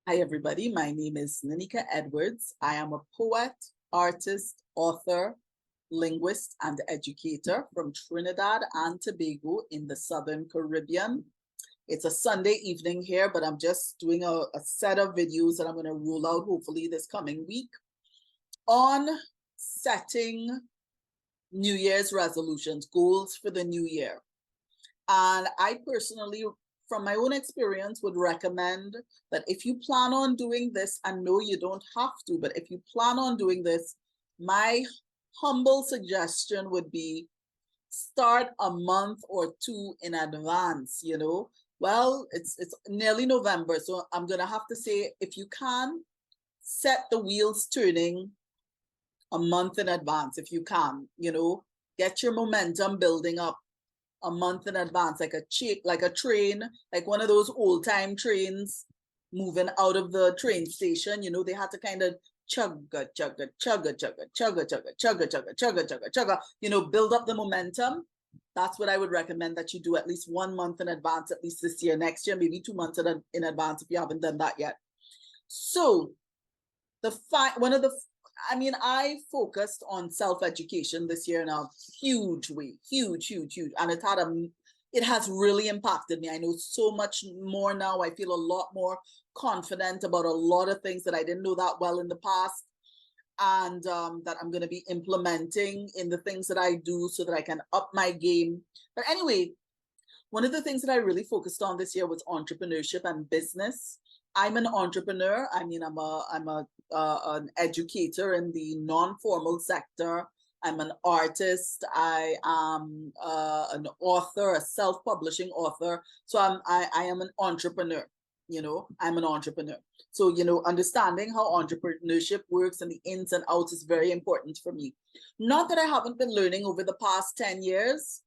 Hi, everybody. My name is Nanika Edwards. I am a poet, artist, author, linguist, and educator from Trinidad and Tobago in the Southern Caribbean. It's a Sunday evening here, but I'm just doing a set of videos that I'm going to roll out hopefully this coming week on setting New Year's resolutions, goals for the new year. And I personally, from my own experience, would recommend that if you plan on doing this, and no, you don't have to, but if you plan on doing this, my humble suggestion would be start a month or two in advance, Well, it's nearly November, so I'm gonna have to say, if you can, set the wheels turning a month in advance, if you can, get your momentum building up a month in advance, like a train, like one of those old time trains moving out of the train station. They had to kind of chugga, chugga, chugga, chugga, chugga, chugga, chugga, chugga, chugga, chugga, chugga, build up the momentum. That's what I would recommend that you do at least 1 month in advance, at least this year, next year, maybe 2 months in advance if you haven't done that yet. So one of the I focused on self-education this year in a huge way, huge, and it has really impacted me. I know so much more now. I feel a lot more confident about a lot of things that I didn't know that well in the past, and that I'm going to be implementing in the things that I do so that I can up my game. But anyway, one of the things that I really focused on this year was entrepreneurship and business. I'm an entrepreneur. I'm an educator in the non-formal sector. I'm an artist. I am an author, a self-publishing author. So I am an entrepreneur. I'm an entrepreneur. So, understanding how entrepreneurship works and the ins and outs is very important for me. Not that I haven't been learning over the past 10 years,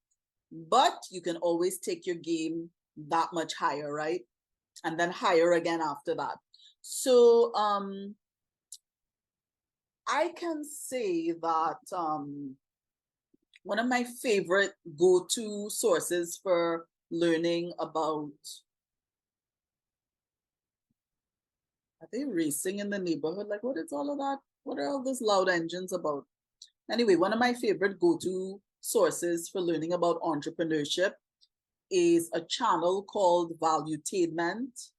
but you can always take your game that much higher, right? And then higher again after that. So I can say that one of my favorite go-to sources for learning about, are they racing in the neighborhood? Like, what is all of that? What are all those loud engines about? Anyway, one of my favorite go-to sources for learning about entrepreneurship is a channel called Valuetainment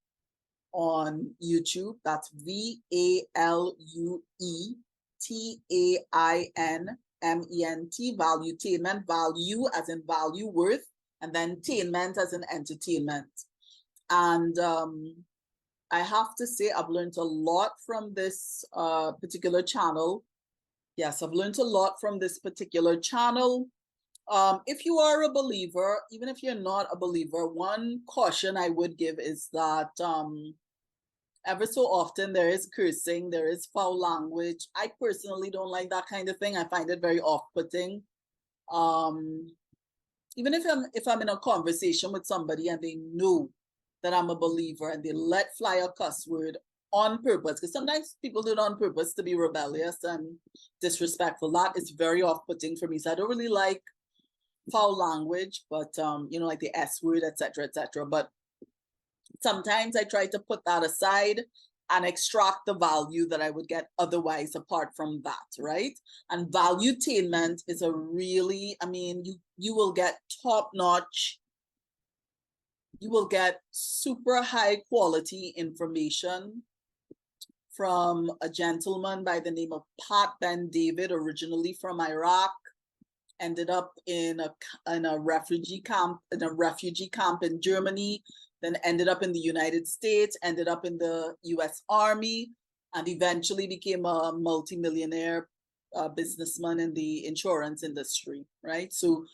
on YouTube. That's VALUETAINMENT, Valuetainment, value as in value, worth, and then tainment as in entertainment. And I have to say, I've learned a lot from this particular channel. Yes, I've learned a lot from this particular channel. If you are a believer, even if you're not a believer, one caution I would give is that ever so often there is cursing, there is foul language. I personally don't like that kind of thing. I find it very off-putting. Even if I'm in a conversation with somebody and they know that I'm a believer and they let fly a cuss word on purpose, because sometimes people do it on purpose to be rebellious and disrespectful. That is very off-putting for me. So I don't really like foul language, but like the S word, etc., etc. But sometimes I try to put that aside and extract the value that I would get otherwise apart from that, right? And valuetainment is a really, you will get top-notch, you will get super high quality information from a gentleman by the name of Pat Ben David, originally from Iraq, ended up in a refugee camp in Germany, then ended up in the United States, ended up in the US Army, and eventually became a multimillionaire businessman in the insurance industry, right? So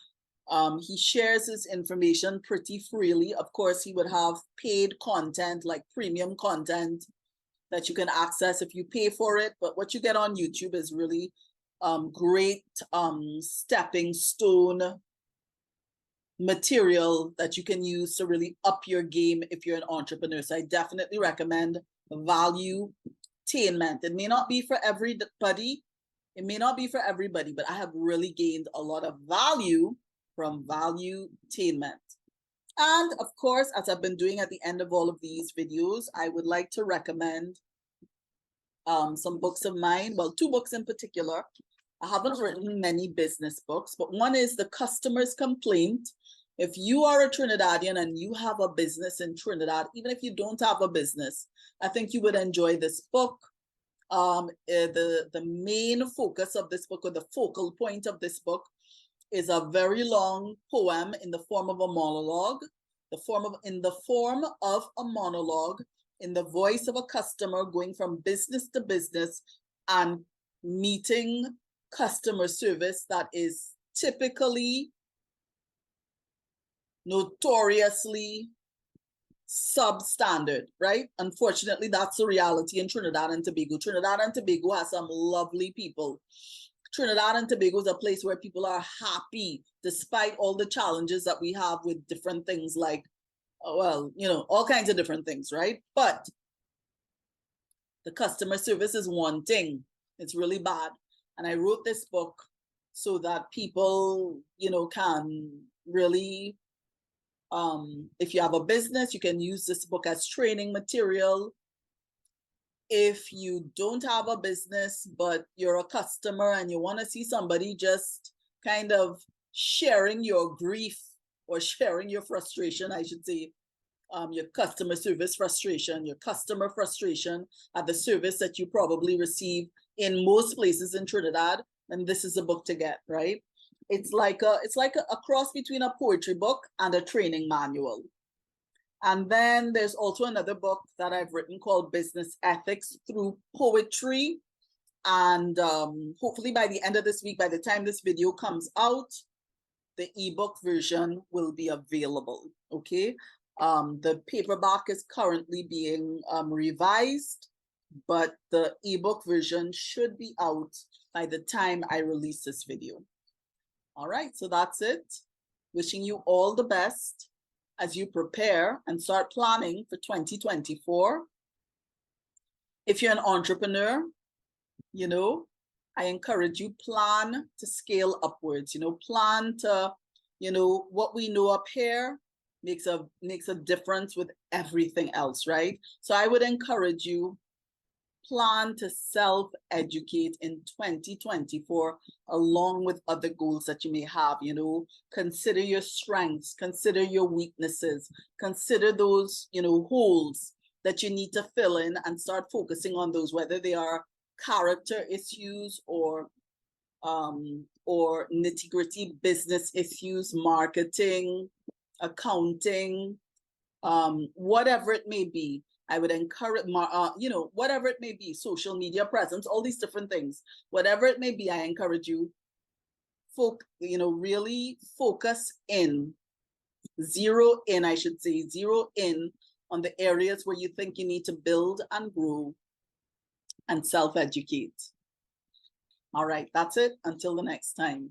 he shares his information pretty freely. Of course, he would have paid content, like premium content that you can access if you pay for it. But what you get on YouTube is really great stepping stone material that you can use to really up your game if you're an entrepreneur. So I definitely recommend Valuetainment. It may not be for everybody. But I have really gained a lot of value from Valuetainment. And of course, as I've been doing at the end of all of these videos, I would like to recommend some books of mine. Well, two books in particular. I haven't written many business books, but one is The Customer's Complaint. If you are a Trinidadian and you have a business in Trinidad, even if you don't have a business, I think you would enjoy this book. The main focus of this book, or the focal point of this book, is a very long poem in the form of a monologue, in the form of a monologue, in the voice of a customer going from business to business and meeting customer service that is typically, notoriously substandard, right? Unfortunately, that's the reality in Trinidad and Tobago. Trinidad and Tobago has some lovely people. Trinidad and Tobago is a place where people are happy despite all the challenges that we have with different things like, well, all kinds of different things, right? But the customer service is one thing. It's really bad. And I wrote this book so that people, can really, if you have a business, you can use this book as training material. If you don't have a business, but you're a customer and you want to see somebody just kind of sharing your grief or sharing your frustration, I should say, your customer service frustration, your customer frustration at the service that you probably receive in most places in Trinidad, and this is a book to get, right? It's like a cross between a poetry book and a training manual. And then there's also another book that I've written called Business Ethics Through Poetry. And hopefully by the end of this week, by the time this video comes out, the ebook version will be available, okay? The paperback is currently being revised, but the ebook version should be out by the time I release this video. All right, so that's it. Wishing you all the best as you prepare and start planning for 2024. If you're an entrepreneur, I encourage you, plan to scale upwards, plan to, what we know up here makes a difference with everything else, right? So I would encourage you, plan to self-educate in 2024 along with other goals that you may have. Consider your strengths, consider your weaknesses, consider those holes that you need to fill in, and start focusing on those, whether they are character issues or nitty-gritty business issues, marketing, accounting, whatever it may be. I would encourage, whatever it may be, social media presence, all these different things, whatever it may be, I encourage you, really focus in, zero in on the areas where you think you need to build and grow and self-educate. All right, that's it. Until the next time.